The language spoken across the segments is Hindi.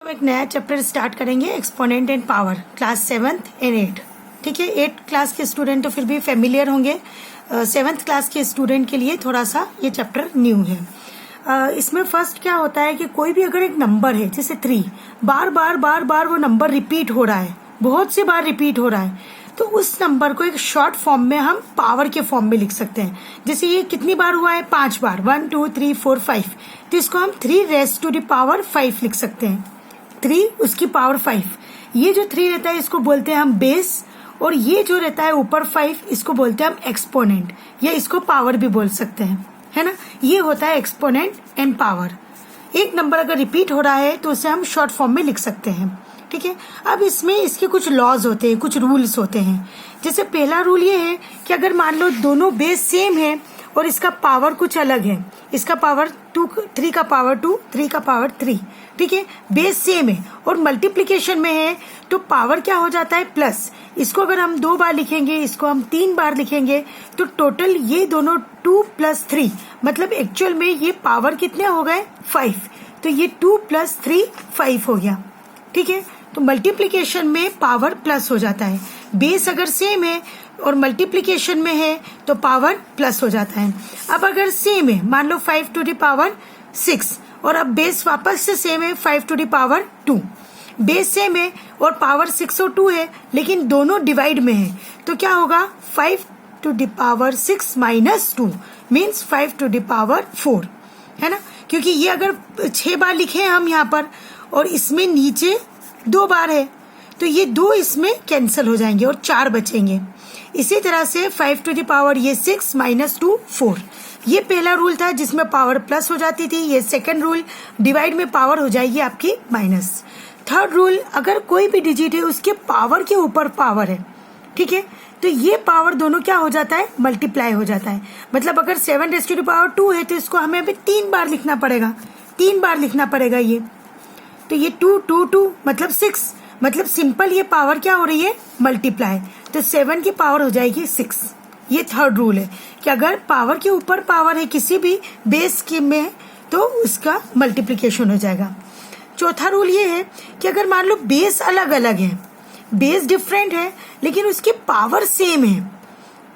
एक नया चैप्टर स्टार्ट करेंगे, exponent and power, class 7th and 8। ठीक है, 8th क्लास के स्टूडेंट तो फिर भी फेमिलियर होंगे, 7th क्लास के स्टूडेंट के लिए थोड़ा सा ये चैप्टर न्यू है। इसमें फर्स्ट क्या होता है कि कोई भी अगर एक नंबर है जैसे 3, बार बार वो नंबर रिपीट हो रहा है, बहुत से बार रिपीट हो रहा है, तो उस नंबर को एक शॉर्ट फॉर्म में हम पावर के फॉर्म में लिख सकते हैं। जैसे ये कितनी बार हुआ है, 5 बार, 1 2 3 4 5, तो इसको हम 3 रेज़ टू द पावर 5 लिख सकते हैं। 3 उसकी पावर 5, ये जो 3 रहता है इसको बोलते हैं हम बेस, और ये जो रहता है ऊपर 5 इसको बोलते हैं हम एक्सपोनेंट, या इसको पावर भी बोल सकते हैं, है ना। ये होता है एक्सपोनेंट एंड पावर। एक नंबर अगर रिपीट हो रहा है तो उसे हम शॉर्ट फॉर्म में लिख सकते हैं। ठीक है, अब इसमें इसके कुछ लॉज होते हैं, कुछ रूल्स होते हैं। जैसे पहला रूल ये है कि अगर मान लो दोनों बेस सेम है और इसका पावर कुछ अलग है, इसका पावर 3 का पावर 2, 3 का पावर 3, ठीक है, बेस सेम है और मल्टीप्लिकेशन में है, तो पावर क्या हो जाता है, प्लस। इसको अगर हम 2 बार लिखेंगे, इसको हम 3 बार लिखेंगे, तो टोटल ये दोनों 2 + 3, मतलब एक्चुअल में ये पावर कितने हो गए, 5, तो ये 2 + 3 5 हो गया। ठीक है, तो मल्टीप्लिकेशन में पावर प्लस हो जाता है। बेस अगर सेम है और मल्टीप्लिकेशन में है तो पावर प्लस हो जाता है। अब अगर सेम है, मान लो 5 टू द पावर 6, और अब बेस वापस से सेम है 5 to the power 2, base same है और पावर 6 और 2 है, लेकिन दोनों डिवाइड में है, तो क्या होगा, 5 to the power 6 - 2 means 5 to the power 4, है ना। क्योंकि ये अगर 6 बार लिखे हैं हम यहाँ पर और इसमें नीचे 2 बार है, तो ये 2 इसमें कैंसिल हो जाएंगे और 4 बचेंगे। इसी तरह से 5 टू द पावर ये 6 - 2 4, ये पहला रूल था जिसमें पावर प्लस हो जाती थी। ये सेकंड रूल, डिवाइड में पावर हो जाएगी आपकी माइनस। थर्ड रूल, अगर कोई भी डिजिट है उसके पावर के ऊपर पावर है, ठीक है, तो ये पावर दोनों क्या हो जाता है, मल्टीप्लाई हो जाता है। मतलब अगर 7 टू द पावर 2 है तो इसको हमें अभी 3 बार लिखना पड़ेगा, 3 बार लिखना पड़ेगा ये, तो ये 2 2 2 मतलब 6, मतलब सिंपल ये पावर क्या हो रही है, मल्टीप्लाई, तो 7 की पावर हो जाएगी 6। ये थर्ड रूल है कि अगर पावर के ऊपर पावर है किसी भी बेस के में तो उसका मल्टीप्लिकेशन हो जाएगा। चौथा रूल ये है कि अगर मान लो बेस अलग अलग है, बेस डिफरेंट है लेकिन उसकी पावर सेम है,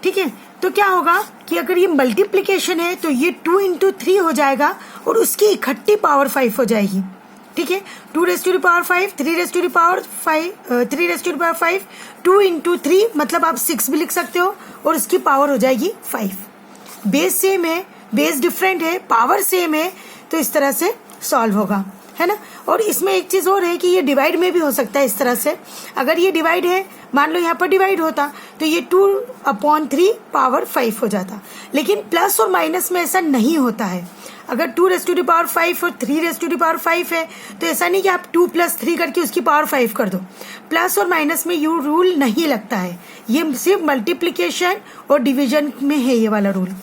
ठीक है, तो क्या होगा कि अगर ये मल्टीप्लिकेशन है तो ये 2 × 3 हो जाएगा और उसकी इकट्ठी पावर 5 हो जाएगी। ठीक है, 2 raise to the power 5, 3 raise to the power 5, 3 raise to the power 5, 2 × 3 मतलब आप 6 भी लिख सकते हो और उसकी पावर हो जाएगी 5। बेस सेम है, बेस डिफरेंट है, पावर सेम है, तो इस तरह से सॉल्व होगा, है ना। और इसमें एक चीज और है कि ये डिवाइड में भी हो सकता है इस तरह से। अगर ये डिवाइड है, मान लो यहाँ पर डिवाइड होता तो ये 2/3 पावर 5 हो जाता, लेकिन प्लस और माइनस में ऐसा नहीं होता है। अगर 2 रेज़ टू द पावर 5 और 3 रेज़ टू द पावर 5 है तो ऐसा नहीं कि आप 2 + 3 करके उसकी पावर 5 कर दो। प्लस और माइनस में यू रूल नहीं लगता है, ये सिर्फ मल्टीप्लिकेशन और डिवीजन में है ये वाला रूल।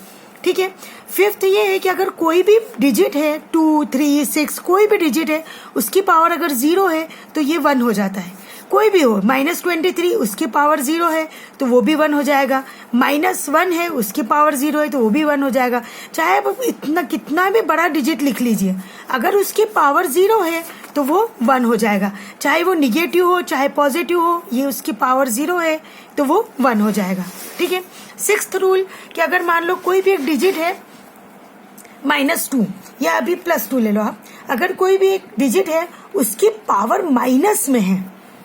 ठीक है, फिफ्थ ये है कि अगर कोई भी डिजिट है 2 3 6, कोई भी डिजिट है उसकी पावर अगर 0 है तो ये 1 हो जाता है। कोई भी हो, -23 उसकी पावर 0 है तो वो भी 1 हो जाएगा, -1 है उसकी पावर 0 है तो वो भी 1 हो जाएगा। चाहे आप इतना कितना भी बड़ा डिजिट लिख लीजिए, अगर उसकी पावर 0 है तो वो 1 हो जाएगा, चाहे वो निगेटिव हो चाहे पॉजिटिव हो, ये उसकी पावर 0 है तो वो 1 हो जाएगा। ठीक है, सिक्स्थ रूल कि अगर मान लो कोई भी एक डिजिट है -2 या अभी +2 ले लो आप, अगर कोई भी एक डिजिट है उसकी पावर माइनस में है,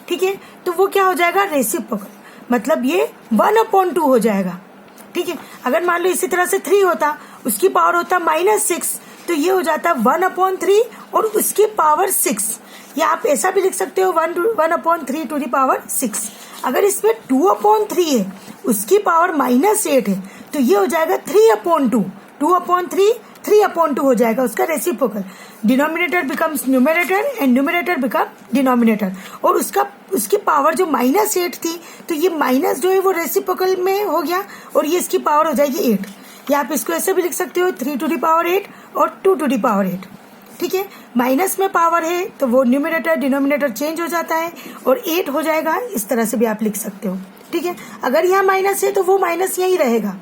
ठीक है, तो वो क्या हो जाएगा, रेसिप्रोकल, मतलब ये 1/2 हो जाएगा। ठीक है, अगर मान लो इसी तरह से 3 होता, उसकी पावर होता -6, तो ये हो जाता 1/3 और उसकी पावर 6, या आप ऐसा भी लिख सकते हो 1/3 टू द पावर 6। अगर इसमें 2/3 है, उसकी पावर -8 है, तो ये हो जाएगा 3/2, 2/3 3/2 हो जाएगा उसका reciprocal. Denominator becomes numerator and numerator become denominator, और उसकी पावर जो -8 थी तो ये माइनस जो है वो रेसिप्रोकल में हो गया और ये इसकी पावर हो जाएगी 8, या आप इसको ऐसे भी लिख सकते हो 3 टू द पावर 8 और 2 टू द पावर 8। ठीक है, माइनस में पावर है तो वो न्यूमरेटर डिनोमिनेटर चेंज हो जाता है और 8 हो जाएगा, इस तरह से भी आप लिख सकते हो। ठीक है, अगर यहाँ माइनस है तो वो माइनस यही रहेगा,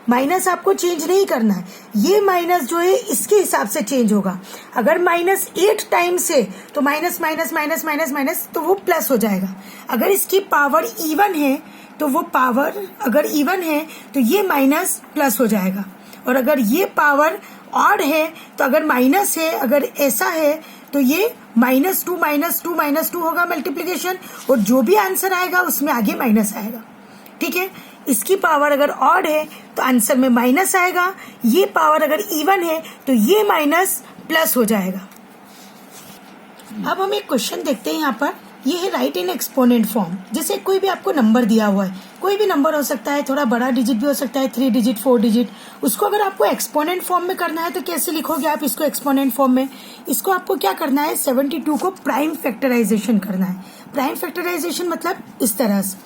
माइनस आपको चेंज नहीं करना है, ये माइनस जो है इसके हिसाब से चेंज होगा। अगर -8 टाइम्स है तो minus minus minus minus minus तो वो प्लस हो जाएगा। अगर इसकी पावर इवन है तो वो पावर अगर इवन है तो ये माइनस प्लस हो जाएगा, और अगर ये पावर ऑड है तो अगर माइनस है, अगर ऐसा है तो ये -2 होगा मल्टीप्लीकेशन, और जो भी आंसर आएगा उसमें आगे माइनस आएगा। ठीक है, इसकी पावर अगर ऑड है तो आंसर में माइनस आएगा, ये पावर अगर इवन है तो ये माइनस प्लस हो जाएगा। अब हम एक क्वेश्चन देखते हैं यहाँ पर, ये है राइट इन एक्सपोनेंट फॉर्म। जैसे कोई भी आपको नंबर दिया हुआ है, कोई भी नंबर हो सकता है, थोड़ा बड़ा डिजिट भी हो सकता है, 3 डिजिट 4 डिजिट, उसको अगर आपको एक्सपोनेंट फॉर्म में करना है तो कैसे लिखोगे आप इसको एक्सपोनेंट फॉर्म में? इसको आपको क्या करना है, 72 को प्राइम फैक्टराइजेशन करना है। प्राइम फैक्टराइजेशन मतलब इस तरह से,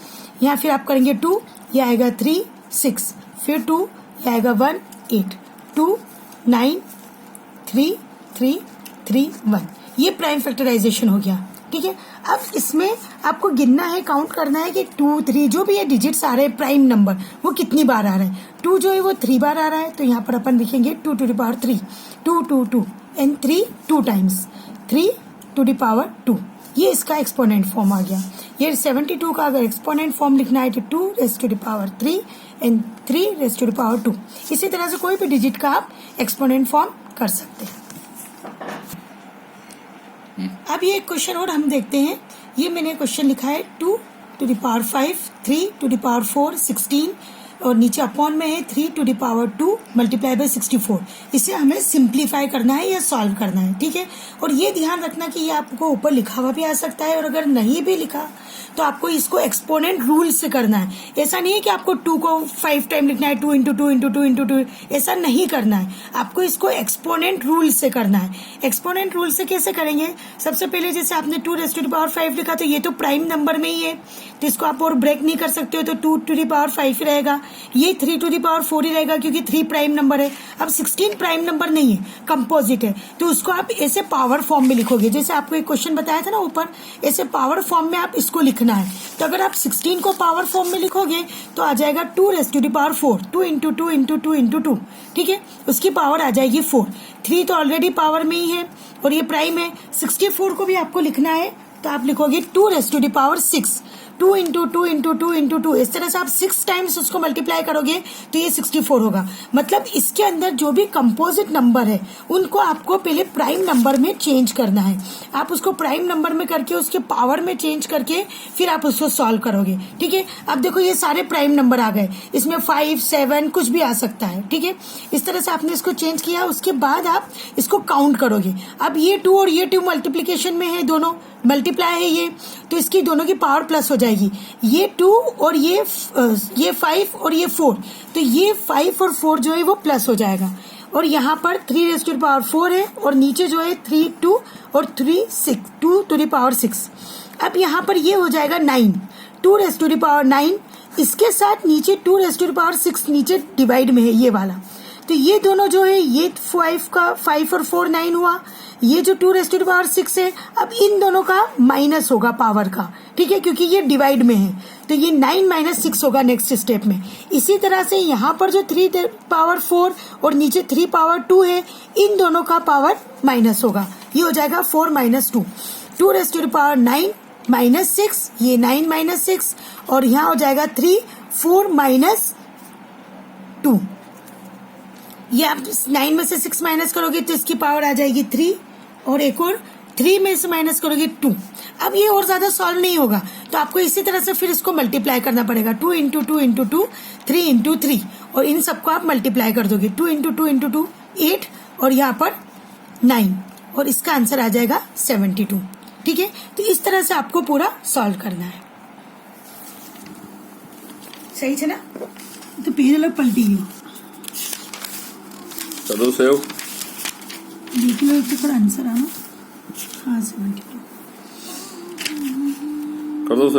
यहाँ फिर आप करेंगे 2, ये आएगा 3 6, फिर 2, ये आएगा 1 8, 2 9 3 3 3 1, ये प्राइम फैक्टराइजेशन हो गया। ठीक है, अब इसमें आपको गिनना है, काउंट करना है कि 2 3 जो भी ये डिजिट्स आ रहे हैं प्राइम नंबर वो कितनी बार आ रहे हैं। 2 जो है वो 3 बार आ रहा है, तो यहाँ पर अपन लिखेंगे 2 to the power 3, 2 2 2 and 3 2 times, 3 to the power 2, ये इसका एक्सपोनेंट फॉर्म आ गया। ये 72 का अगर एक्सपोनेंट फॉर्म लिखना है तो 2 raised to the power 3 and 3 raised to the power 2। इसी तरह से कोई भी डिजिट का आप एक्सपोनेंट फॉर्म कर सकते हैं। अब ये एक क्वेश्चन और हम देखते हैं, ये मैंने क्वेश्चन लिखा है 2 to the power 5, 3 to the power 4 16, और नीचे अपॉन में है 3 to the power 2 multiply by 64। इसे हमें सिंप्लीफाई करना है या सॉल्व करना है। ठीक है, और ये ध्यान रखना कि ये आपको ऊपर लिखा हुआ भी आ सकता है, और अगर नहीं भी लिखा तो आपको इसको एक्सपोनेंट रूल से करना है। ऐसा नहीं है कि आपको 2 को 5 टाइम लिखना है, 2 into 2 into 2 into 2, ऐसा नहीं करना है। आपको इसको एक्सपोनेंट रूल से करना है। एक्सपोनेंट रूल से कैसे करेंगे, सबसे पहले जैसे आपने 2 raised to the power 5 लिखा तो ये तो प्राइम नंबर में ही है, तो इसको आप और ब्रेक नहीं कर सकते हो, तो 2 to the power 5 ही रहेगा। ये 3 to the power 4 ही रहेगा क्योंकि 3 प्राइम नंबर है। अब 16 प्राइम नंबर नहीं है, कंपोजिट है, तो उसको आप ऐसे पावर फॉर्म में लिखोगे। जैसे आपको एक क्वेश्चन बताया था ना ऊपर, ऐसे पावर फॉर्म में आप इसको लिखना है। तो अगर आप 16 को पावर फॉर्म में लिखोगे तो आ जाएगा 2 raised to the power 4, 2 into 2 into 2 into 2। ठीक है, उसकी पावर आ जाएगी 4। 3 तो ऑलरेडी पावर में ही है और ये प्राइम है। 64 को भी आपको लिखना है तो आप लिखोगे 2 raised to the power 6, 2 into 2 into 2 into 2। इस तरह से आप 6 टाइम्स उसको मल्टीप्लाई करोगे तो ये 64 होगा। मतलब इसके अंदर जो भी कंपोजिट नंबर है उनको आपको पहले प्राइम नंबर में चेंज करना है। आप उसको प्राइम नंबर में करके उसके पावर में चेंज करके फिर आप उसको सॉल्व करोगे। ठीक है, अब देखो ये सारे प्राइम नंबर आ गए, इसमें 5 7 कुछ भी आ सकता है। ठीक है, इस तरह से आपने इसको चेंज किया, उसके बाद आप इसको काउंट करोगे। अब ये 2 और ये 2 मल्टीप्लीकेशन में है, दोनों मल्टीप्लाई है ये, तो इसकी दोनों की पावर प्लस हो जाएगी। ये 2 और ये 5 और ये 4, तो ये 5 और 4 जो है वो प्लस हो जाएगा। और यहाँ पर 3 raised to the power 4 है और नीचे जो है 3 2 और 3 6, 2 to the power 6। अब यहाँ पर ये हो जाएगा 9, 2 raised to the power 9, इसके साथ नीचे 2 raised to the power 6 नीचे डिवाइड में है ये वाला, तो ये दोनों जो है ये 5 और 4 9 हुआ, ये जो 2 raised to the power 6 है, अब इन दोनों का माइनस होगा पावर का। ठीक है, क्योंकि ये डिवाइड में है तो ये 9 - 6 होगा नेक्स्ट स्टेप में। इसी तरह से यहाँ पर जो 3 पावर 4 और नीचे 3 पावर 2 है, इन दोनों का पावर माइनस होगा, ये हो जाएगा 4 - 2, 2 raised to the power 9 - 6, ये 9 - 6, और यहाँ हो जाएगा 3 4 - 2। ये आप 9 में से 6 माइनस करोगे तो इसकी पावर आ जाएगी 3, और एक और 3 में से माइनस करोगे 2। अब ये और ज्यादा सॉल्व नहीं होगा, तो आपको इसी तरह से फिर इसको मल्टीप्लाई करना पड़ेगा। 2 into 2 into 2, 3 into 3, और इन सबको आप मल्टीप्लाई कर दोगे। 2 into 2 into 2 8, और यहाँ पर 9, और इसका आंसर आ जाएगा 72। ठीक है, तो इस तरह से आपको पूरा सॉल्व करना है। सही है ना? तो पेज अलग पलटी गयो। चलो सेव देख लो एक आंसर आना। हाँ 72 कर दो।